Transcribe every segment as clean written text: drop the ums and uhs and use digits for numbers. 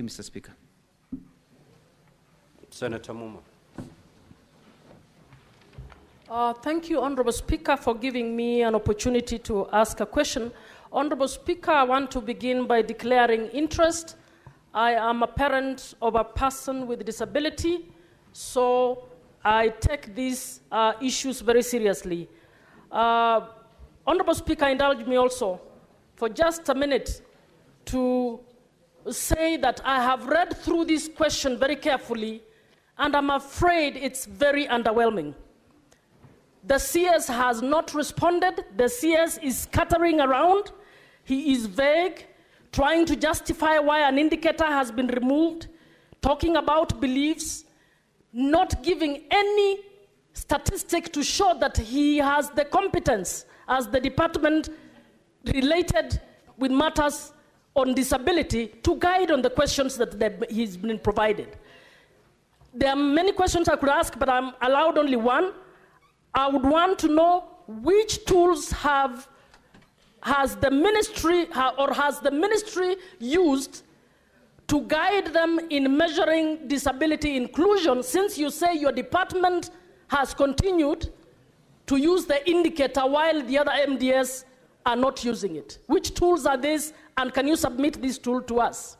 Mr. Speaker. Senator Muma. Thank you, Honorable Speaker, for giving me an opportunity to ask a question. Honorable Speaker, I want to begin by declaring interest. I am a parent of a person with disability, so I take these issues very seriously. Honorable Speaker, indulge me also for just a minute to say that I have read through this question very carefully, and I'm afraid it's very underwhelming. The CS has not responded. The CS is scattering around. He is vague, trying to justify why an indicator has been removed, talking about beliefs, not giving any statistic to show that he has the competence as the department related with matters on disability to guide on the questions that he's been provided. There are many questions I could ask, but I'm allowed only one. I would want to know which tools has the ministry used to guide them in measuring disability inclusion, since you say your department has continued to use the indicator while the other MDS are not using it. Which tools are these, and can you submit this tool to us?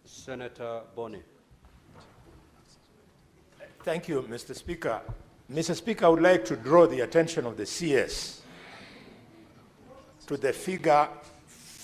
Senator Boni. Thank you, Mr. Speaker. Mr. Speaker, I would like to draw the attention of the CS to the figure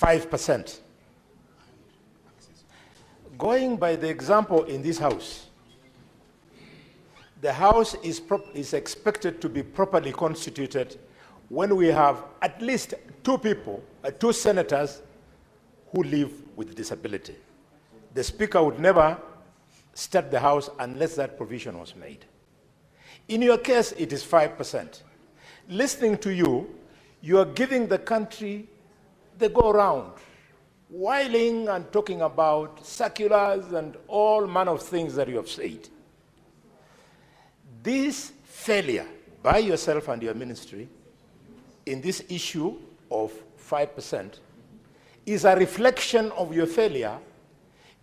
5%. Going by the example in this House, the House is expected to be properly constituted when we have at least two senators who live with disability. The Speaker would never start the House unless that provision was made. In your case, it is 5%. Listening to you, you are giving the country the go-round, whiling and talking about circulars and all manner of things that you have said. This failure by yourself and your ministry in this issue of 5% is a reflection of your failure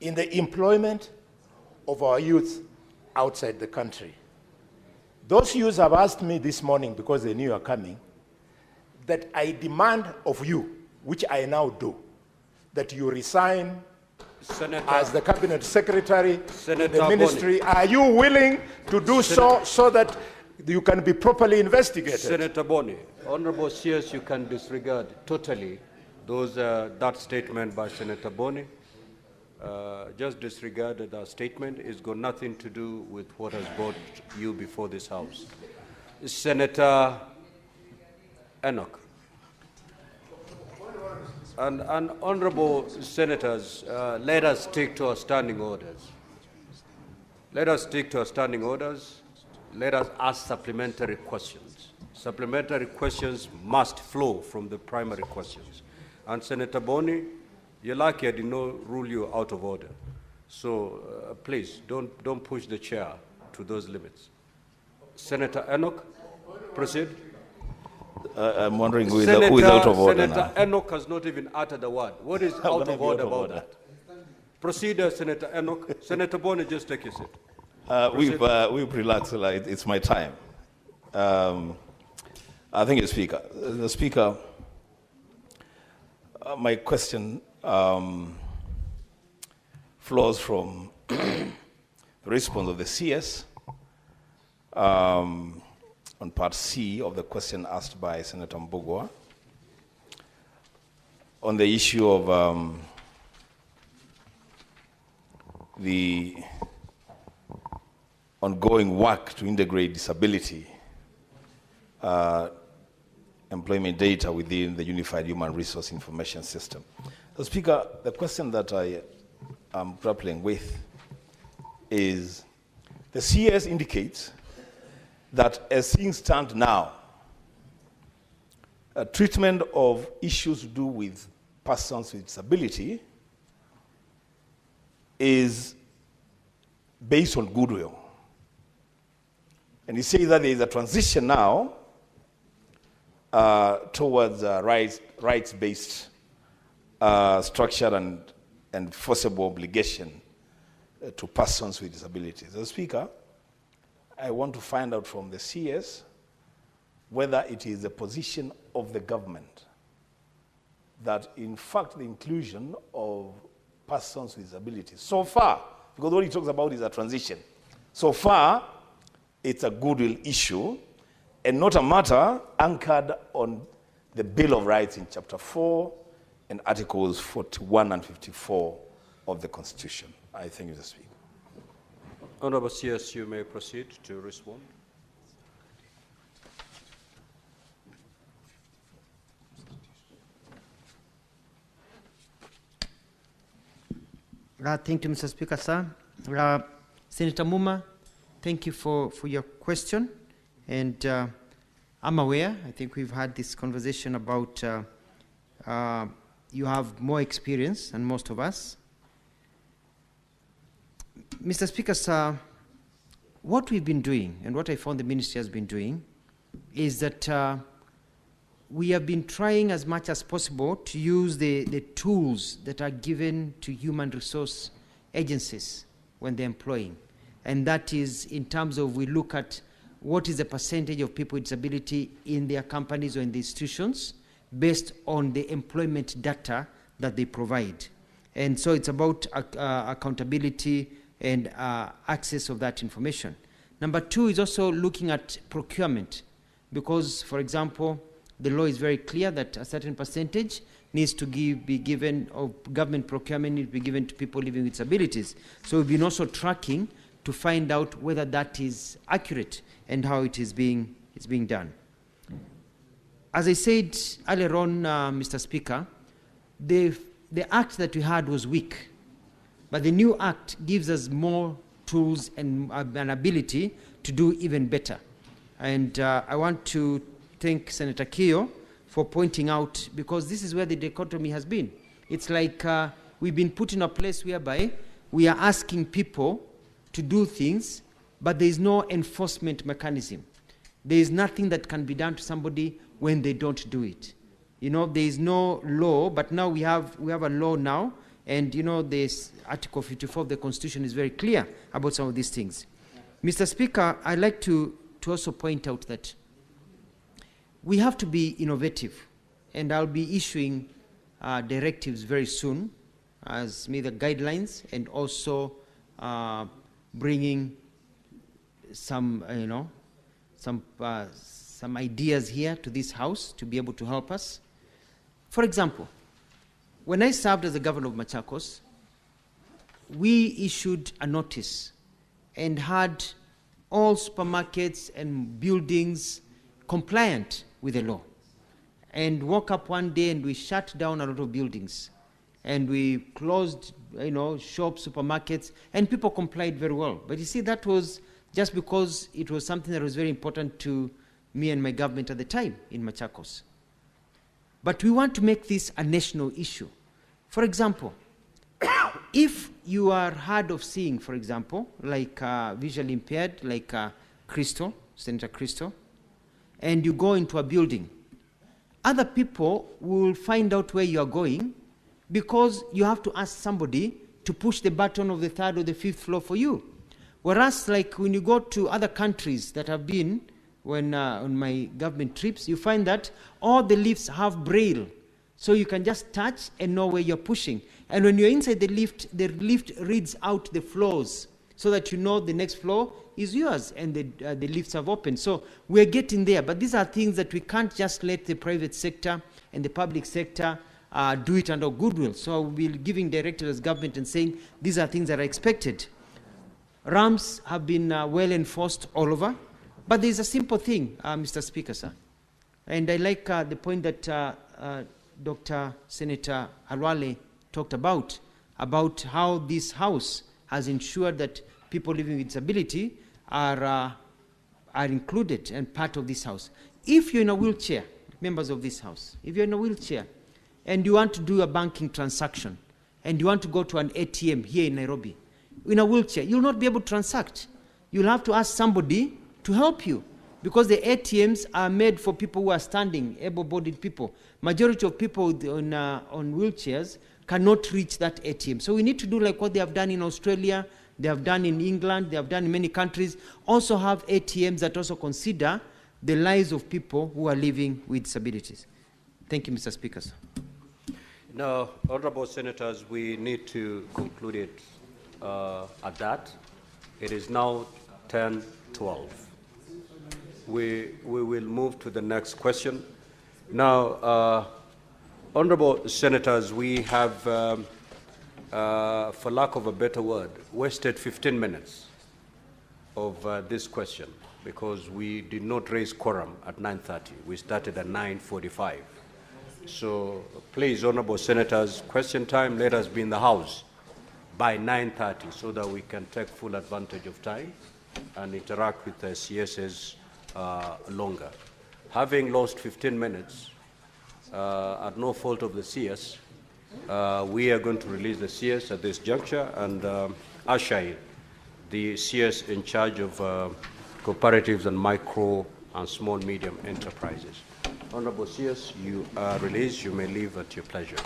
in the employment of our youth outside the country. Those youths have asked me this morning, because they knew you were coming, that I demand of you, which I now do, that you resign as the cabinet secretary in the ministry. Boni. Are you willing to do so that you can be properly investigated? Senator Boni, Honorable CS, you can disregard totally that statement by Senator Boni. Just disregarded that statement. It's got nothing to do with what has brought you before this House. Senator Enoch. And honorable senators, let us stick to our standing orders. Let us stick to our standing orders. Let us ask supplementary questions. Supplementary questions must flow from the primary questions. And Senator Boni, you're lucky I did not rule you out of order. So please, don't push the chair to those limits. Senator Enoch, proceed. I'm wondering who is out of order Senator now. Enoch has not even uttered a word. What is out of order about that? Proceed, Senator Enoch. Senator Boni, just take your seat. We've relaxed. It's my time. I think the Speaker, my question flows from the response of the CS on part C of the question asked by Senator Mbugua on the issue of the ongoing work to integrate disability employment data within the Unified Human Resource Information System. So, Speaker, the question that I am grappling with is the CS indicates that as things stand now, treatment of issues to do with persons with disability is based on goodwill. And you say that there is a transition now towards rights-based structure and and forcible obligation to persons with disabilities. As Speaker, I want to find out from the CS whether it is the position of the government that, in fact, the inclusion of persons with disabilities, so far, because what he talks about is a transition, so far, it's a goodwill issue and not a matter anchored on the Bill of Rights in Chapter 4 and Articles 41 and 54 of the Constitution. I thank you, Mr. Speaker. Honorable CS, you may proceed to respond. Thank you, Mr. Speaker, sir. Senator Muma, thank you for your question. And I'm aware, I think we've had this conversation about you have more experience than most of us. Mr. Speaker, sir, what we've been doing and what I found the ministry has been doing is that we have been trying as much as possible to use the tools that are given to human resource agencies when they're employing. And that is in terms of we look at what is the percentage of people with disability in their companies or in the institutions based on the employment data that they provide. And so it's about accountability and access of that information. Number two is also looking at procurement, because, for example, the law is very clear that a certain percentage needs to be given, of government procurement needs to be given to people living with disabilities. So we've been also tracking to find out whether that is accurate and how it is being done. As I said earlier on, Mr. Speaker, the act that we had was weak, but the new act gives us more tools and an ability to do even better. And I want to thank Senator Keogh for pointing out, because this is where the dichotomy has been. It's like we've been put in a place whereby we are asking people to do things, but there is no enforcement mechanism. There is nothing that can be done to somebody when they don't do it. You know, there is no law, but now we have a law now, and you know, this Article 54 of the Constitution is very clear about some of these things. Mr. Speaker, I'd like to also point out that we have to be innovative, and I'll be issuing directives very soon as the guidelines, and also bringing some, some ideas here to this House to be able to help us. For example, when I served as the governor of Machakos, we issued a notice and had all supermarkets and buildings compliant with the law. And woke up one day and we shut down a lot of buildings. And we closed, shops, supermarkets, and people complied very well. But you see, that was just because it was something that was very important to me and my government at the time in Machakos. But we want to make this a national issue. For example, if you are hard of seeing, for example, like visually impaired, like Crystal, Senator Crystal, and you go into a building, other people will find out where you are going because you have to ask somebody to push the button of the third or the fifth floor for you. Whereas, like when you go to other countries that have been, when on my government trips, you find that all the lifts have braille. So you can just touch and know where you're pushing. And when you're inside the lift reads out the floors so that you know the next floor is yours, and the lifts have opened. So we're getting there. But these are things that we can't just let the private sector and the public sector do it under goodwill. So we're giving directives as government and saying these are things that are expected. Ramps have been well enforced all over. But there's a simple thing, Mr. Speaker, sir. And I like the point that Dr. Senator Alwale talked about how this House has ensured that people living with disability are included and part of this House. If you're in a wheelchair, members of this House, if you're in a wheelchair and you want to do a banking transaction and you want to go to an ATM here in Nairobi, in a wheelchair, you'll not be able to transact. You'll have to ask somebody to help you, because the ATMs are made for people who are standing, able-bodied people. Majority of people on wheelchairs cannot reach that ATM. So we need to do like what they have done in Australia, they have done in England, they have done in many countries, also have ATMs that also consider the lives of people who are living with disabilities. Thank you, Mr. Speaker. Now, honorable senators, we need to conclude it at that. It is now 10:12. We will move to the next question. Now, honorable senators, we have, for lack of a better word, wasted 15 minutes of this question because we did not raise quorum at 9:30. We started at 9:45. So please, honorable senators, question time, let us be in the House by 9:30 so that we can take full advantage of time and interact with the CSs longer. Having lost 15 minutes, at no fault of the CS, we are going to release the CS at this juncture and usher in the CS in charge of cooperatives and micro and small medium enterprises. Honorable CS, you are released. You may leave at your pleasure.